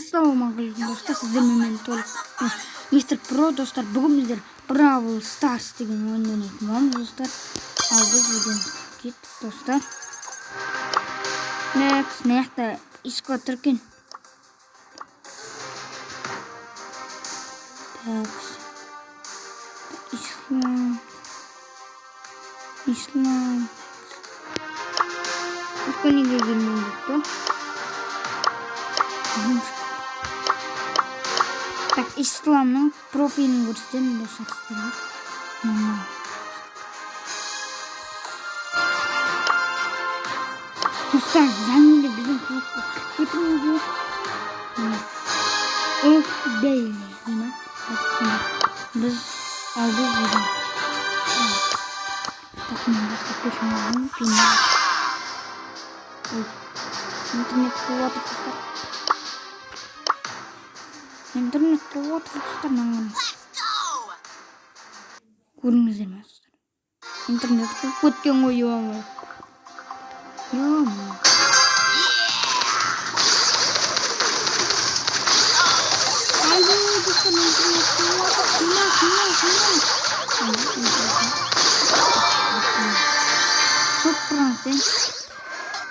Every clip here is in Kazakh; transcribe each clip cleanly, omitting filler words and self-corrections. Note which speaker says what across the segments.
Speaker 1: Ассалаумағалейкум достар, сіздермен мен толық Мистер Про достар. Бүгін біздер Бравл Старс деген ойын ойнайтын боламыз достар. Ал біз бүгін кеттік достар. Мына жақта иско тұр екен. Ислам иско неге келмейді? Так, исламның профилін көрсетемін достар. Достар, жаңында біздің клубқа кетіңіздер. Бейлі біз бүгін интернет қуаты достар. Интернет қуаты достар. Көріңіздер ме достар? Интернет қуып өткен ғой ой.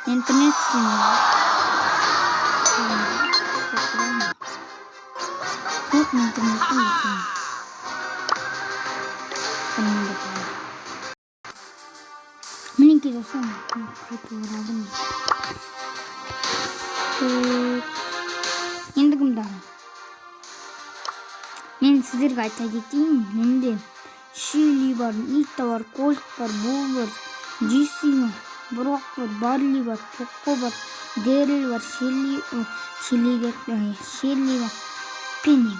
Speaker 1: Интернет снимает. Вот на интернете снимает. Маленький засон. Енді кімді? Мен сіздерге айта кетейін. Менде Шилли бар, Нита бар, Кольт бар, Бул бар, Джесси бар, Брок бар, Барли бар, Поко бар, Дэрил бар, Шелли бар, Пенни.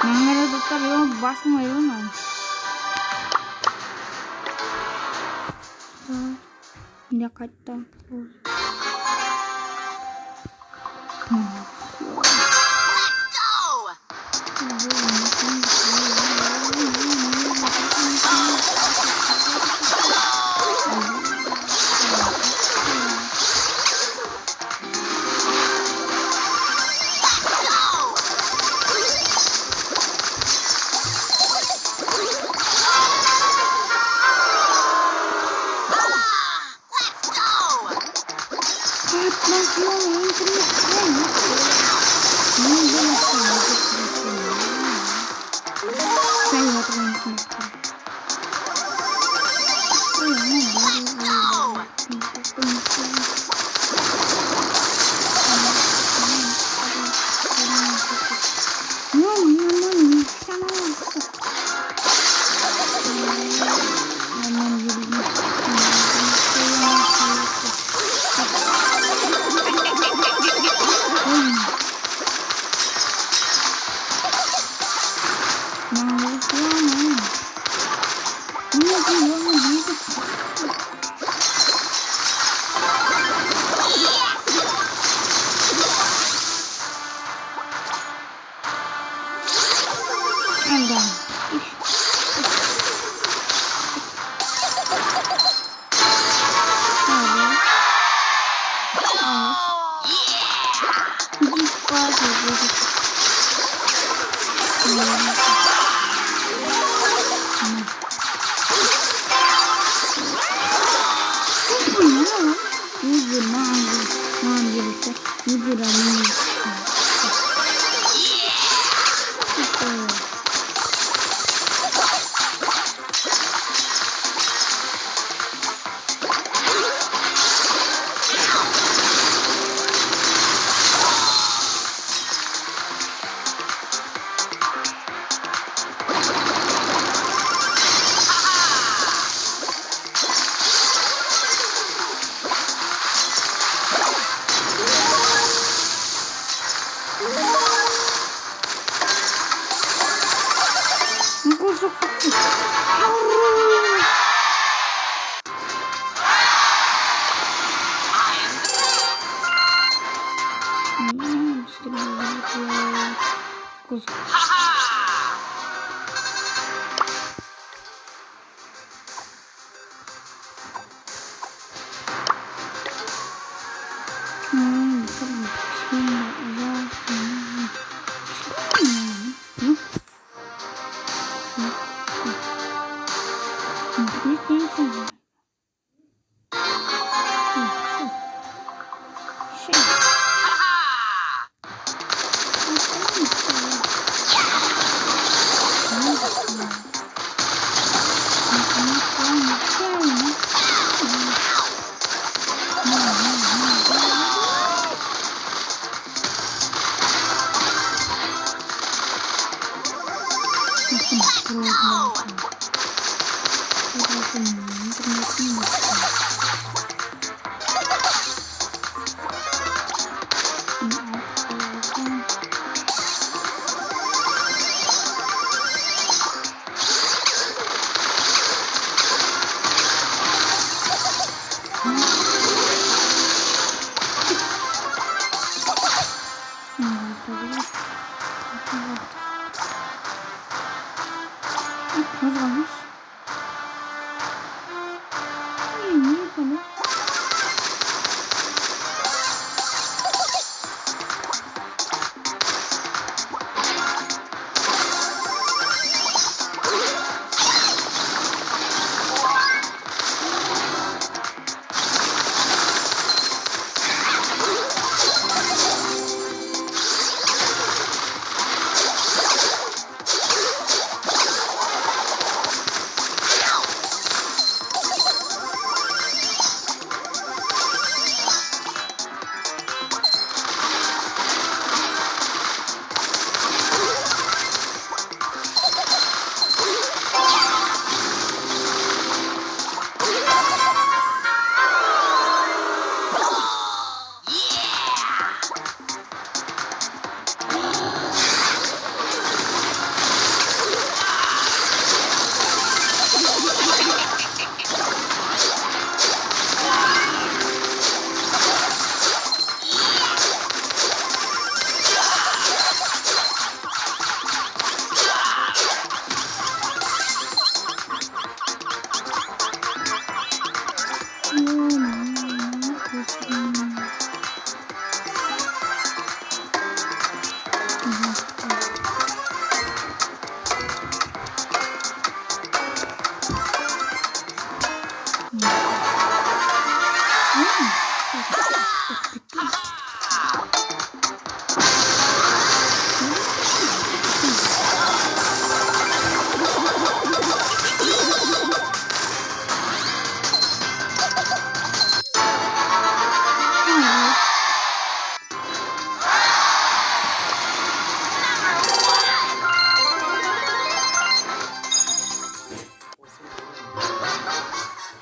Speaker 1: Маңғара достар, басым айырылмай. Енді қайтта.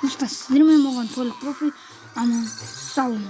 Speaker 1: مش بس درمي مغان طول البروفي أنا صعب